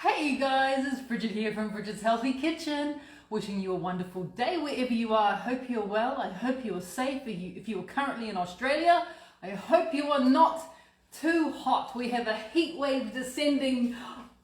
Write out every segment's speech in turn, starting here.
Hey guys, it's Bridget here from Bridget's Healthy Kitchen. Wishing you a wonderful day wherever you are. I hope you're well. I hope you are safe. If you are currently in Australia, I hope you are not too hot. We have a heat wave descending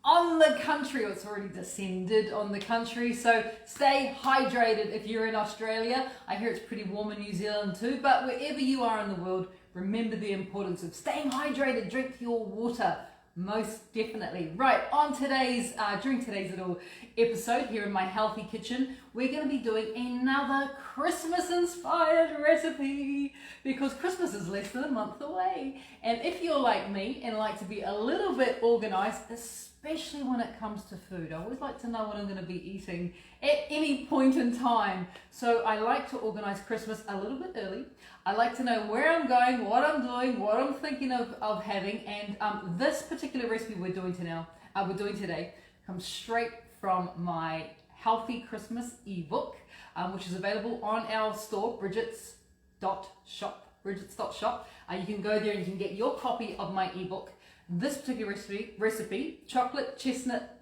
on the country, or it's already descended on the country. So stay hydrated if you're in Australia. I hear it's pretty warm in New Zealand too, but wherever you are in the world, remember the importance of staying hydrated. Drink your water. Most definitely. Right, on during today's little episode here in my healthy kitchen, we're going to be doing another Christmas inspired recipe because Christmas is less than a month away. And if you're like me and like to be a little bit organized, especially when it comes to food, I always like to know what I'm going to be eating at any point in time. So I like to organize Christmas a little bit early. I like to know where I'm going, what I'm doing, what I'm thinking of having, and this particular recipe we're doing today comes straight from my Healthy Christmas ebook, which is available on our store, Bridget's.shop. You can go there and you can get your copy of my ebook. This particular recipe, chocolate chestnut.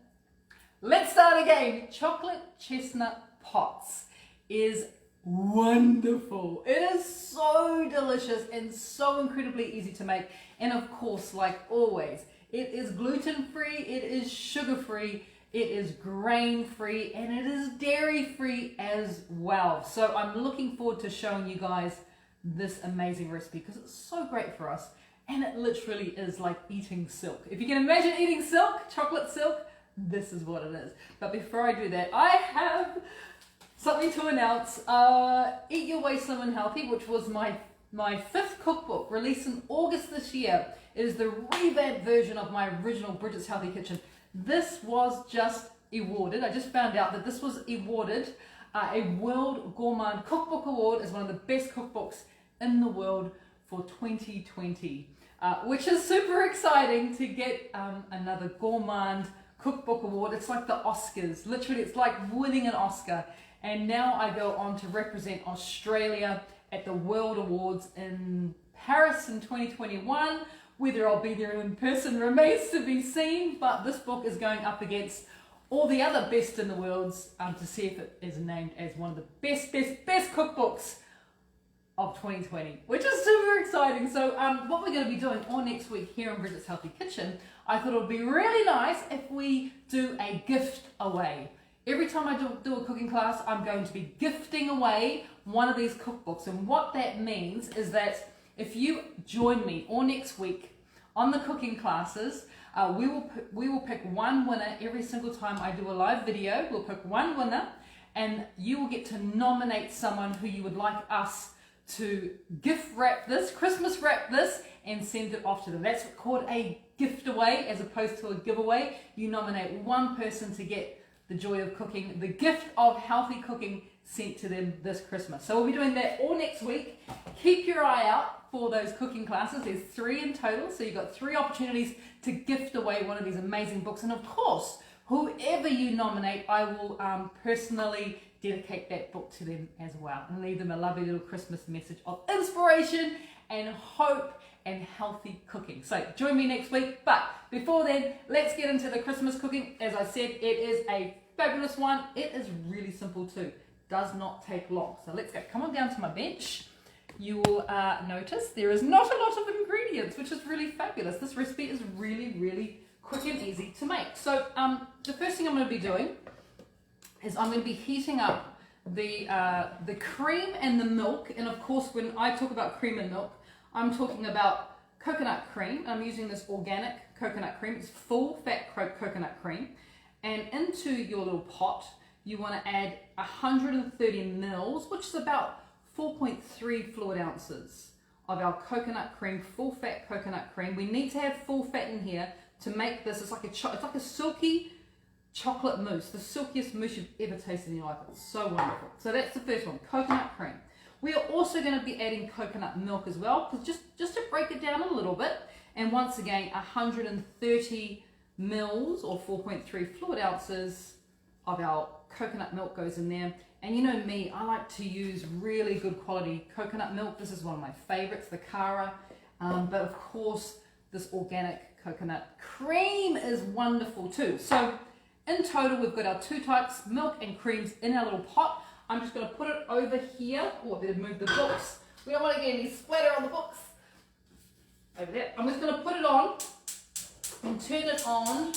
Let's start again. Chocolate chestnut pots is wonderful. It is so delicious and so incredibly easy to make. And of course, like always, it is gluten-free, it is sugar-free, it is grain-free, and it is dairy-free as well. So I'm looking forward to showing you guys this amazing recipe because it's so great for us. And it literally is like eating silk. If you can imagine eating silk, chocolate silk, this is what it is. But before I do that, I have something to announce. Eat Your Way Slim and Healthy, which was my 5th cookbook, released in August this year. It is the revamped version of my original Bridget's Healthy Kitchen. This was just awarded. I just found out that this was awarded a World Gourmand Cookbook Award as one of the best cookbooks in the world for 2020, which is super exciting to get another Gourmand Cookbook Award. It's like the Oscars. Literally, it's like winning an Oscar. And now I go on to represent Australia at the World Awards in Paris in 2021. Whether I'll be there in person remains to be seen, but this book is going up against all the other best in the world to see if it is named as one of the best cookbooks of 2020, which is super exciting. So what we're going to be doing all next week here in Bridget's Healthy Kitchen, I thought it would be really nice if we do a gift away. Every time I do a cooking class, I'm going to be gifting away one of these cookbooks. And what that means is that if you join me all next week on the cooking classes, we will pick one winner every single time I do a live video. We'll pick one winner and you will get to nominate someone who you would like us to gift wrap this, Christmas wrap this, and send it off to them. That's called a gift away as opposed to a giveaway. You nominate one person to get the joy of cooking, the gift of healthy cooking sent to them this Christmas. So we'll be doing that all next week. Keep your eye out for those cooking classes. There's 3 in total, so you've got 3 opportunities to gift away one of these amazing books. And of course, whoever you nominate, I will personally dedicate that book to them as well and leave them a lovely little Christmas message of inspiration and hope and healthy cooking. So join me next week. But before then, let's get into the Christmas cooking. As I said, it is a fabulous one. It is really simple too. Does not take long. So let's go. Come on down to my bench. You will notice there is not a lot of ingredients, which is really fabulous. This recipe is really, really quick and easy to make. So the first thing I'm going to be doing is I'm going to be heating up the cream and the milk. And of course, when I talk about cream and milk, I'm talking about coconut cream. I'm using this organic coconut cream. It's full fat coconut cream. And into your little pot, you want to add 130 mils, which is about 4.3 fluid ounces of our coconut cream, full fat coconut cream. We need to have full fat in here to make this. It's like a silky chocolate mousse, the silkiest mousse you've ever tasted in your life. It's so wonderful. So that's the first one, coconut cream. We are also going to be adding coconut milk as well, just to break it down a little bit. And once again, 130 mils or 4.3 fluid ounces of our coconut milk goes in there. And you know me, I like to use really good quality coconut milk. This is one of my favorites, the Cara. But of course, this organic coconut cream is wonderful too. So In total, we've got our 2 types, milk and creams in our little pot. I'm just going to put it over here. Oh, I better move the books. We don't want to get any splatter on the books. Over there. I'm just going to put it on and turn it on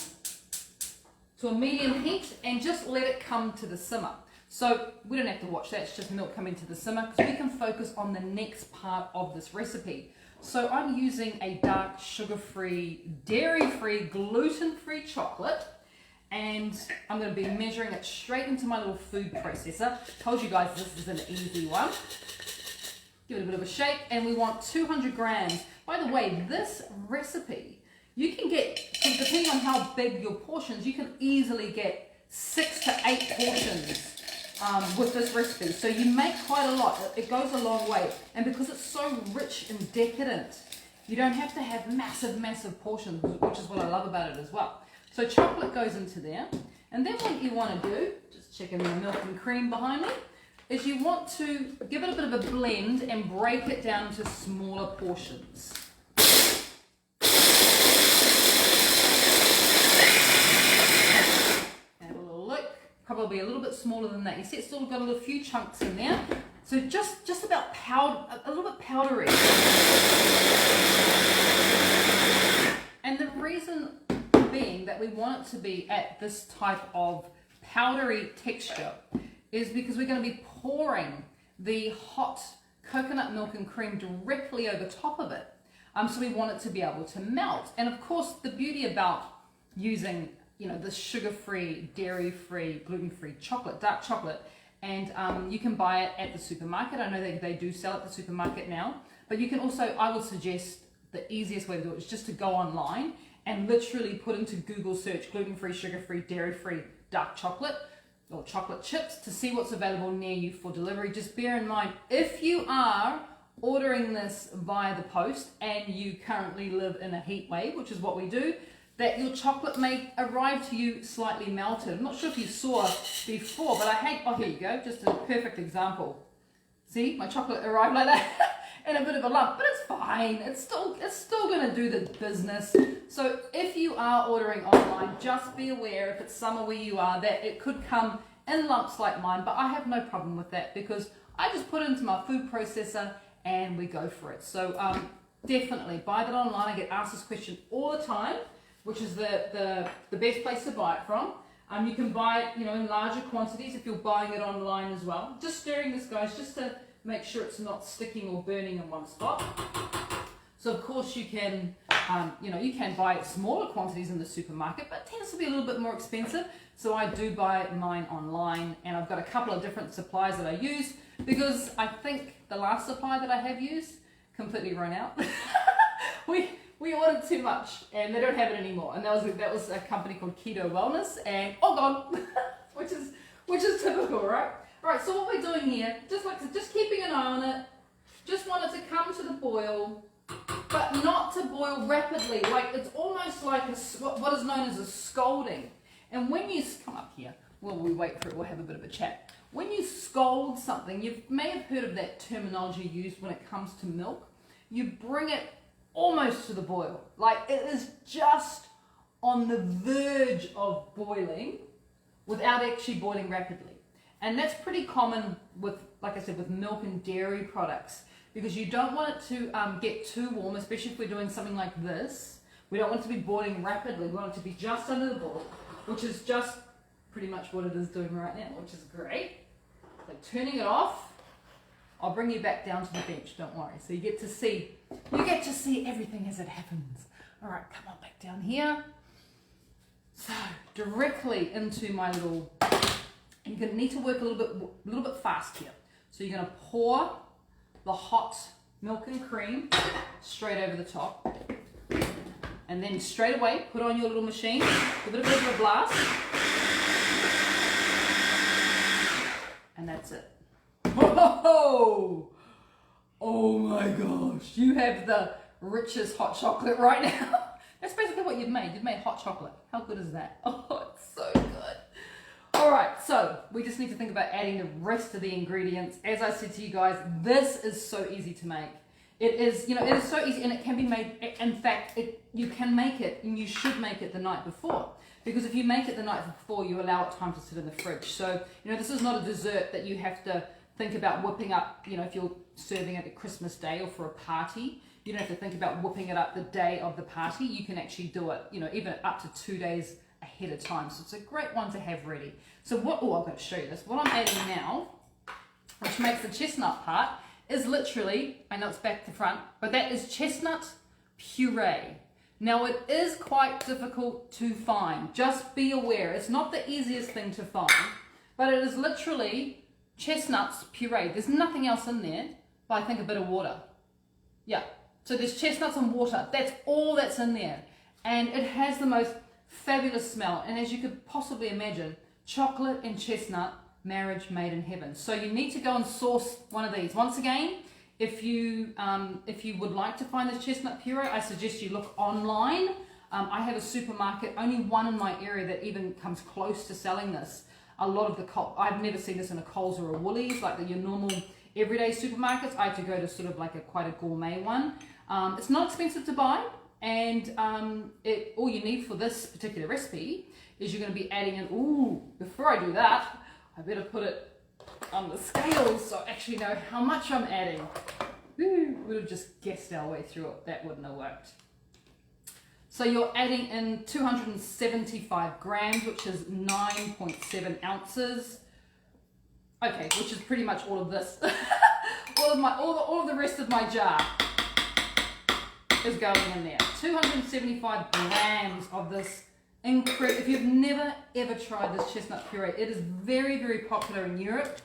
to a medium heat and just let it come to the simmer. So we don't have to watch that, it's just milk coming to the simmer because we can focus on the next part of this recipe. So I'm using a dark sugar-free, dairy-free, gluten-free chocolate, and I'm going to be measuring it straight into my little food processor. Told you guys this is an easy one. Give it a bit of a shake, and we want 200 grams. By the way, this recipe, you can get, depending on how big your portions, you can easily get 6 to 8 portions with this recipe. So you make quite a lot. It goes a long way. And because it's so rich and decadent, you don't have to have massive portions, which is what I love about it as well. So chocolate goes into there. And then what you want to do, just checking the milk and cream behind me, is you want to give it a bit of a blend and break it down into smaller portions. Have a little look, probably a little bit smaller than that. You see it's still got a few chunks in there. So just about a little bit powdery. And the reason being that we want it to be at this type of powdery texture is because we're going to be pouring the hot coconut milk and cream directly over top of it. So we want it to be able to melt. And of course, the beauty about using, this sugar-free, dairy-free, gluten-free chocolate, dark chocolate, and you can buy it at the supermarket. I know they do sell it at the supermarket now, but you can also, I would suggest the easiest way to do it is just to go online and literally put into Google search gluten-free, sugar-free, dairy-free, dark chocolate, or chocolate chips to see what's available near you for delivery. Just bear in mind, if you are ordering this via the post and you currently live in a heat wave, which is what we do, that your chocolate may arrive to you slightly melted. I'm not sure if you saw before, but here you go, just a perfect example. See, my chocolate arrived like that in a bit of a lump, but it's fine. It's still going to do the business. So if you are ordering online, just be aware if it's summer where you are that it could come in lumps like mine, but I have no problem with that because I just put it into my food processor and we go for it. So definitely buy that online. I get asked this question all the time, which is the best place to buy it from. You can buy it, in larger quantities if you're buying it online as well. Just stirring this, guys, just to make sure it's not sticking or burning in one spot. So of course you can, you can buy it smaller quantities in the supermarket, but it tends to be a little bit more expensive. So I do buy mine online, and I've got a couple of different supplies that I use because I think the last supply that I have used completely run out. We ordered too much, and they don't have it anymore. And that was a company called Keto Wellness, and gone, which is typical, right? Right. So what we're doing here, just keeping an eye on it. Just want it to come to the boil, but not to boil rapidly. Like it's almost like what is known as a scalding. And when you come up here, well, we wait for it. We'll have a bit of a chat. When you scald something, you may have heard of that terminology used when it comes to milk. You bring it almost to the boil. Like it is just on the verge of boiling without actually boiling rapidly. And that's pretty common with, like I said, with milk and dairy products because you don't want it to get too warm, especially if we're doing something like this. We don't want it to be boiling rapidly. We want it to be just under the boil, which is just pretty much what it is doing right now, which is great. So turning it off, I'll bring you back down to the bench, don't worry. So you get to see everything as it happens. All right, come on back down here. So directly into my little, and you're gonna need to work a little bit fast here. So you're gonna pour the hot milk and cream straight over the top. And then straight away, put on your little machine, give it a bit of a blast. And that's it. Whoa! Oh my gosh, you have the richest hot chocolate right now. That's basically what you've made. You've made hot chocolate. How good is that? Oh, it's so good. All right, so we just need to think about adding the rest of the ingredients. As I said to you guys, this is so easy to make. It is, you know, it is so easy, and it can be made. In fact, you can make it, and you should make it the night before. Because if you make it the night before, you allow it time to sit in the fridge. So, you know, this is not a dessert that you have to think about whipping up, you know, if you're serving it at Christmas Day or for a party. You don't have to think about whipping it up the day of the party. You can actually do it, you know, even up to 2 days ahead of time. So it's a great one to have ready. So I'm going to show you this. What I'm adding now, which makes the chestnut part, is literally, I know it's back to front, but that is chestnut puree. Now it is quite difficult to find. Just be aware, it's not the easiest thing to find, but it is literally chestnuts puree. There's nothing else in there, but I think a bit of water. Yeah, so there's chestnuts and water. That's all that's in there. And it has the most fabulous smell. And as you could possibly imagine, chocolate and chestnut, marriage made in heaven. So you need to go and source one of these. Once again, if you would like to find this chestnut puree, I suggest you look online. I have a supermarket, only one in my area that even comes close to selling this. A lot of the, I've never seen this in a Coles or a Woolies, like your normal everyday supermarkets. I had to go to sort of like quite a gourmet one. It's not expensive to buy, and all you need for this particular recipe is you're going to be adding in, before I do that, I better put it on the scales so I actually know how much I'm adding. Would have just guessed our way through it. That wouldn't have worked. So you're adding in 275 grams, which is 9.7 ounces. Okay, which is pretty much all of this. all of the rest of my jar is going in there. 275 grams of this incredible. If you've never ever tried this chestnut puree, it is very, very popular in Europe.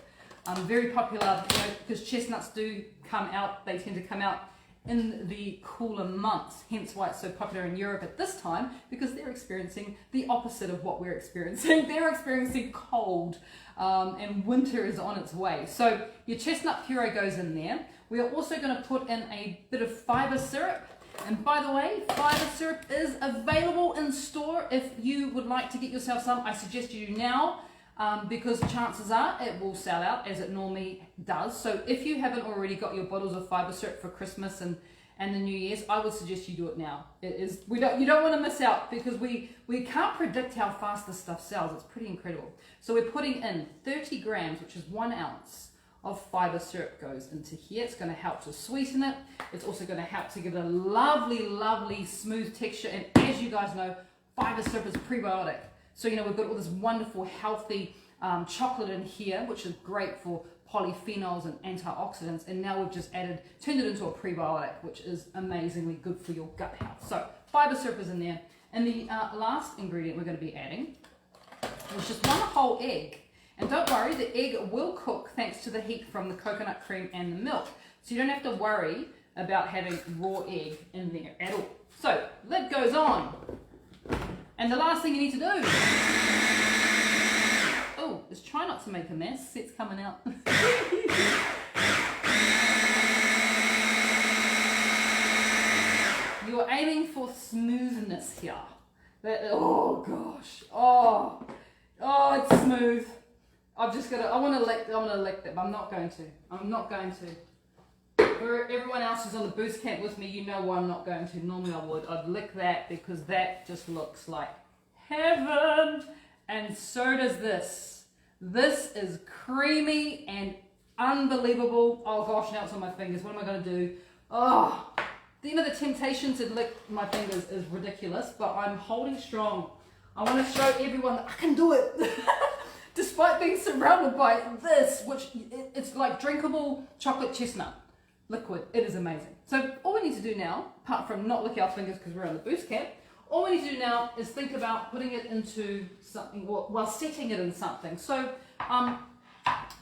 Very popular, you know, because chestnuts do come out, they tend to come out in the cooler months, hence why it's so popular in Europe at this time, because they're experiencing the opposite of what we're experiencing. They're experiencing cold, and winter is on its way. So your chestnut puree goes in there. We are also going to put in a bit of fiber syrup. And by the way, fiber syrup is available in store. If you would like to get yourself some, I suggest you do now, because chances are it will sell out as it normally does. So if you haven't already got your bottles of fiber syrup for Christmas and the New Year's, I would suggest you do it now. You don't want to miss out, because we can't predict how fast this stuff sells. It's pretty incredible. So we're putting in 30 grams, which is 1 ounce of fiber syrup goes into here. It's going to help to sweeten it. It's also going to help to give it a lovely, lovely smooth texture. And as you guys know, fiber syrup is prebiotic. So, you know, we've got all this wonderful, healthy chocolate in here, which is great for polyphenols and antioxidants. And now we've just turned it into a prebiotic, which is amazingly good for your gut health. So fiber syrup is in there. And the last ingredient we're going to be adding is just 1 whole egg. And don't worry, the egg will cook thanks to the heat from the coconut cream and the milk. So you don't have to worry about having raw egg in there at all. So, lid goes on. And the last thing you need to do, is try not to make a mess. It's coming out. You're aiming for smoothness here. Oh gosh, it's smooth. I want to lick them. I'm not going to. For everyone else who's on the boost camp with me, you know why I'm not going to. Normally I would. I'd lick that because that just looks like heaven. And so does this. This is creamy and unbelievable. Oh gosh, now it's on my fingers. What am I going to do? The temptation to lick my fingers is ridiculous, but I'm holding strong. I want to show everyone that I can do it. Despite being surrounded by this, which it's like drinkable chocolate chestnut liquid. It is amazing. So all we need to do now, apart from not lick our fingers because we're on the boost camp, all we need to do now is think about putting it into something, while setting it in something. So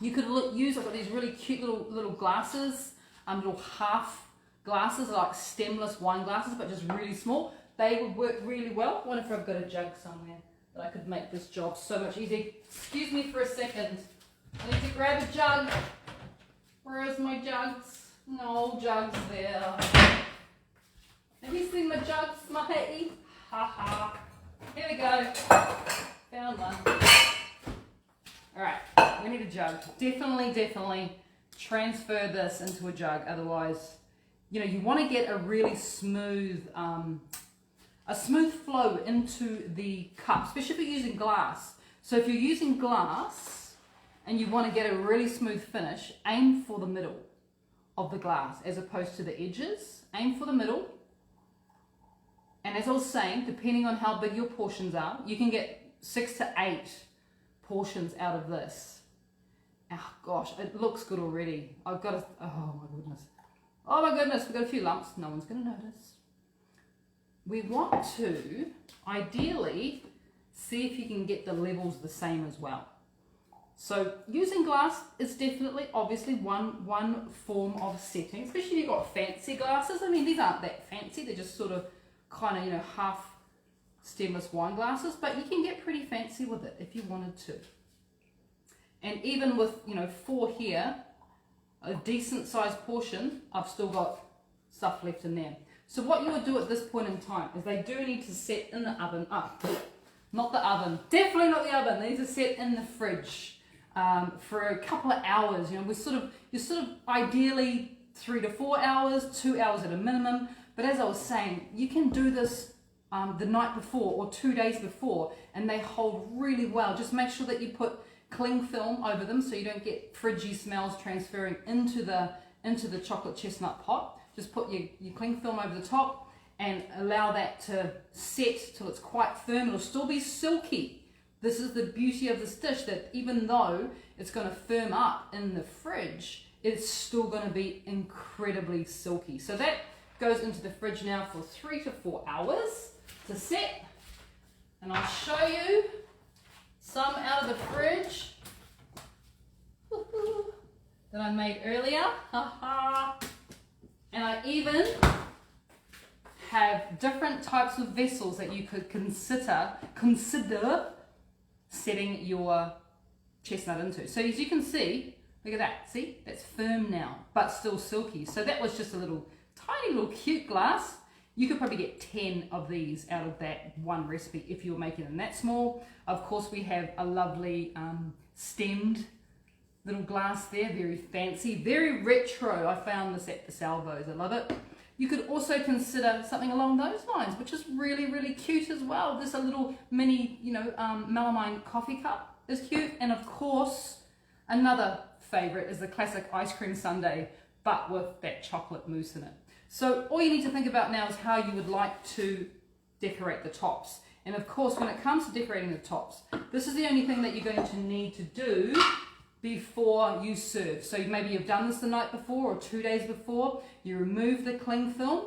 you could use, I've got these really cute little glasses, little half glasses, like stemless wine glasses, but just really small. They would work really well. I wonder if I've got a jug somewhere that I could make this job so much easier. Excuse me for a second. I need to grab a jug. Where is my jugs? No jugs there. Have you seen my jugs, Mahei? Ha ha. Here we go. Found one. Alright, we need a jug. Definitely transfer this into a jug, otherwise you want to get a really smooth flow into the cup, especially if you're using glass. So if you're using glass and you want to get a really smooth finish, aim for the middle of the glass as opposed to the edges. Aim for the middle. And as I was saying, depending on how big your portions are, you can get 6 to 8 portions out of this. Oh gosh, it looks good already. I've got to, oh my goodness, we've got a few lumps. No one's going to notice. We want to, ideally, see if you can get the levels the same as well. So using glass is definitely, obviously, one form of setting, especially if you've got fancy glasses. I mean, these aren't that fancy. They're just sort of kind of, half stemless wine glasses, but you can get pretty fancy with it if you wanted to. And even with, 4 here, a decent sized portion, I've still got stuff left in there. So what you would do at this point in time is they do need to set in the oven. Not the oven, definitely not the oven. They need to set in the fridge for a couple of hours. You're sort of ideally 3 to 4 hours, 2 hours at a minimum. But as I was saying, you can do this the night before or 2 days before, and they hold really well. Just make sure that you put cling film over them so you don't get fridgy smells transferring into the chocolate chestnut pot. Just put your cling film over the top and allow that to set till it's quite firm. It'll still be silky. This is the beauty of this dish, that even though it's going to firm up in the fridge, it's still going to be incredibly silky. So that goes into the fridge now for 3 to 4 hours to set. And I'll show you some out of the fridge that I made earlier. And I even have different types of vessels that you could consider setting your chestnut into. So as you can see, look at that. See, that's firm now, but still silky. So that was just a tiny little cute glass. You could probably get 10 of these out of that one recipe if you were making them that small. Of course, we have a lovely stemmed little glass there, very fancy, very retro. I found this at the Salvos. I love it. You could also consider something along those lines, which is really, really cute as well. Just a little mini, melamine coffee cup is cute. And of course, another favorite is the classic ice cream sundae, but with that chocolate mousse in it. So all you need to think about now is how you would like to decorate the tops. And of course, when it comes to decorating the tops, this is the only thing that you're going to need to do before you serve. So maybe you've done this the night before or 2 days before. You remove the cling film,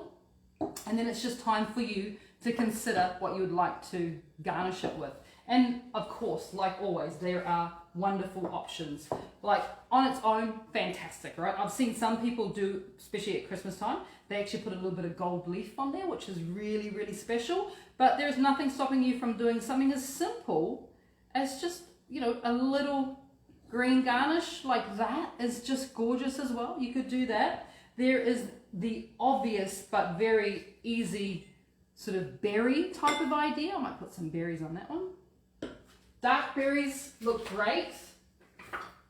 and then it's just time for you to consider what you would like to garnish it with. And of course, like always, there are wonderful options. Like on its own, fantastic, right? I've seen some people do, especially at Christmas time, they actually put a little bit of gold leaf on there, which is really, really special. But there's nothing stopping you from doing something as simple as just, a little green garnish like that is just gorgeous as well. You could do that. There is the obvious but very easy sort of berry type of idea. I might put some berries on that one. Dark berries look great.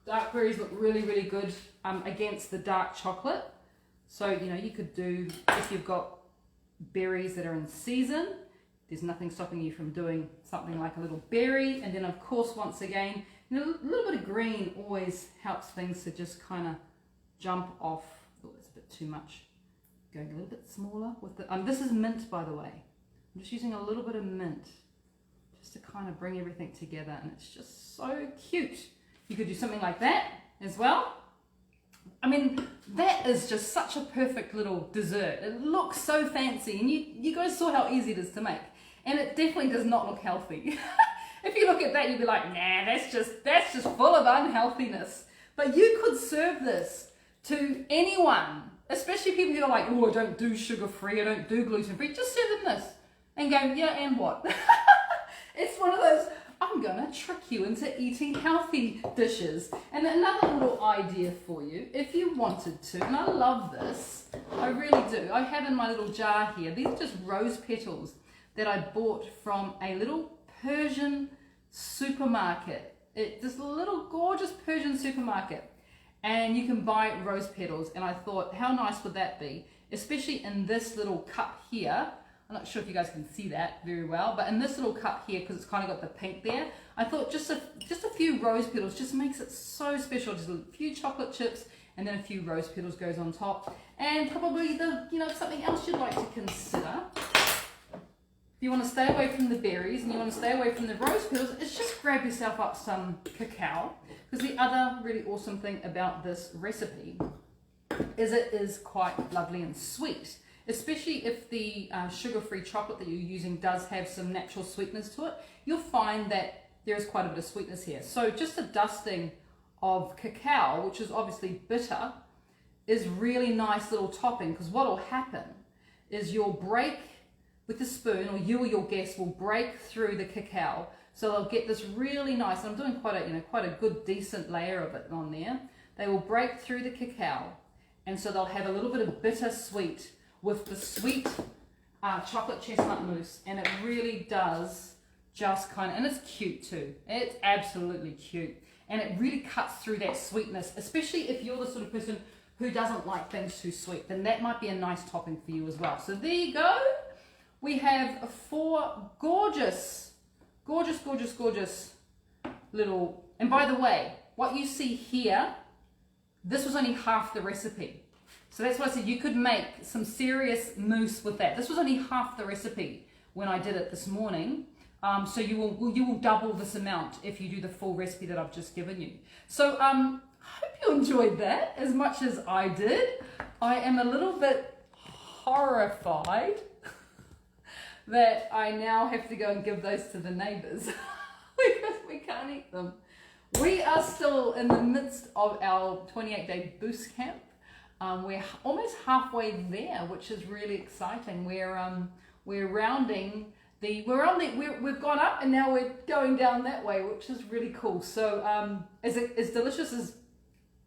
Dark berries look really, really good against the dark chocolate. So, you could do, if you've got berries that are in season, there's nothing stopping you from doing something like a little berry. And then, of course, once again, a little bit of green always helps things to just kind of jump off. Oh, that's a bit too much. Going a little bit smaller with the, this is mint, by the way. I'm just using a little bit of mint just to kind of bring everything together, and it's just so cute. You could do something like that as well. I mean, that is just such a perfect little dessert. It looks so fancy, and you guys saw how easy it is to make. And it definitely does not look healthy. If you look at that, you'd be like, nah, that's just full of unhealthiness. But you could serve this to anyone, especially people who are like, oh, I don't do sugar-free, I don't do gluten-free. Just serve them this and go, yeah, and what? It's one of those, I'm going to trick you into eating healthy dishes. And another little idea for you, if you wanted to, and I love this, I really do. I have in my little jar here, these are just rose petals that I bought from a little Persian supermarket. This little gorgeous Persian supermarket. And you can buy rose petals. And I thought, how nice would that be especially in this little cup here. I'm not sure if you guys can see that very well, but in this little cup here, because it's kind of got the pink there, I thought just a few rose petals just makes it so special. Just a few chocolate chips and then a few rose petals goes on top, and probably something else you'd like to consider. If you want to stay away from the berries and you want to stay away from the rose petals, it's just grab yourself up some cacao, because the other really awesome thing about this recipe is it is quite lovely and sweet, especially if the sugar-free chocolate that you're using does have some natural sweetness to it. You'll find that there is quite a bit of sweetness here. So just a dusting of cacao, which is obviously bitter, is really nice little topping, because what will happen is you'll break with the spoon, or you or your guest will break through the cacao, so they'll get this really nice, and I'm doing quite a good decent layer of it on there. They will break through the cacao, and so they'll have a little bit of bitter sweet with the sweet chocolate chestnut mousse, and it really does just and it's cute too. It's absolutely cute, and it really cuts through that sweetness, especially if you're the sort of person who doesn't like things too sweet, then that might be a nice topping for you as well. So there you go. We have 4 gorgeous little, and by the way, what you see here, this was only half the recipe. So that's why I said you could make some serious mousse with that. This was only half the recipe when I did it this morning. So you will double this amount if you do the full recipe that I've just given you. So I hope you enjoyed that as much as I did. I am a little bit horrified that I now have to go and give those to the neighbours because we can't eat them. We are still in the midst of our 28-day boost camp. We're almost halfway there, which is really exciting. We've gone up and now we're going down that way, which is really cool. So as delicious as,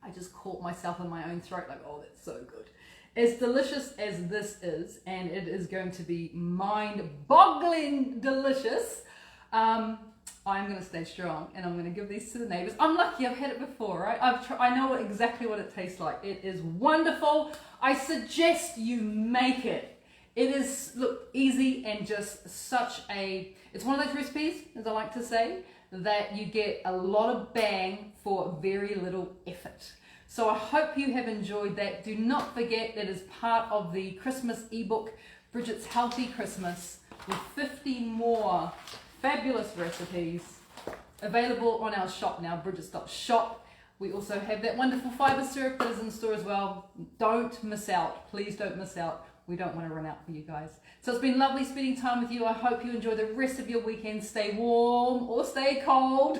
I just caught myself in my own throat like, oh, that's so good. As delicious as this is, and it is going to be mind-boggling delicious, I'm going to stay strong and I'm going to give these to the neighbors. I'm lucky, I've had it before, right? I know exactly what it tastes like. It is wonderful. I suggest you make it. It is, look, easy and just it's one of those recipes, as I like to say, that you get a lot of bang for very little effort. So I hope you have enjoyed that. Do not forget that is part of the Christmas ebook, Bridget's Healthy Christmas, with 50 more fabulous recipes available on our shop now, bridgets.shop. We also have that wonderful fiber syrup that is in store as well. Don't miss out. Please don't miss out. We don't want to run out for you guys. So it's been lovely spending time with you. I hope you enjoy the rest of your weekend. Stay warm or stay cold.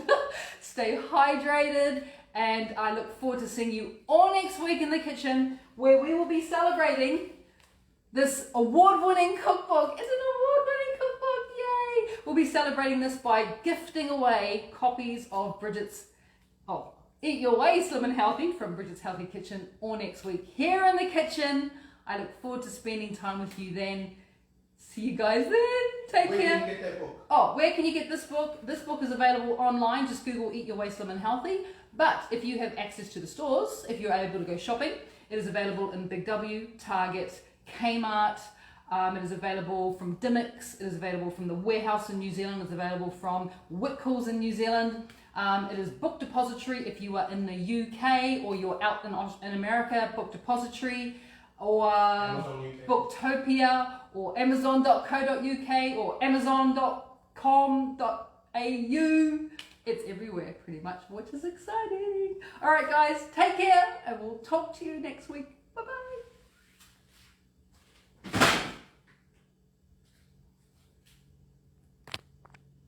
Stay hydrated. And I look forward to seeing you all next week in the kitchen, where we will be celebrating this award-winning cookbook. It's an award-winning cookbook, yay! We'll be celebrating this by gifting away copies of Eat Your Way Slim and Healthy from Bridget's Healthy Kitchen all next week here in the kitchen. I look forward to spending time with you then. See you guys then. Take care. Where can you get that book? Oh, where can you get this book? This book is available online. Just Google Eat Your Way Slim and Healthy. But if you have access to the stores, if you're able to go shopping, it is available in Big W, Target, Kmart. It is available from Dimmicks. It is available from the Warehouse in New Zealand. It's available from Whitcoulls in New Zealand. It is Book Depository if you are in the UK or you're out in America, Book Depository, or Booktopia, or Amazon.co.uk, or Amazon.com.au. It's everywhere pretty much, which is exciting. All right, guys, take care, and we'll talk to you next week.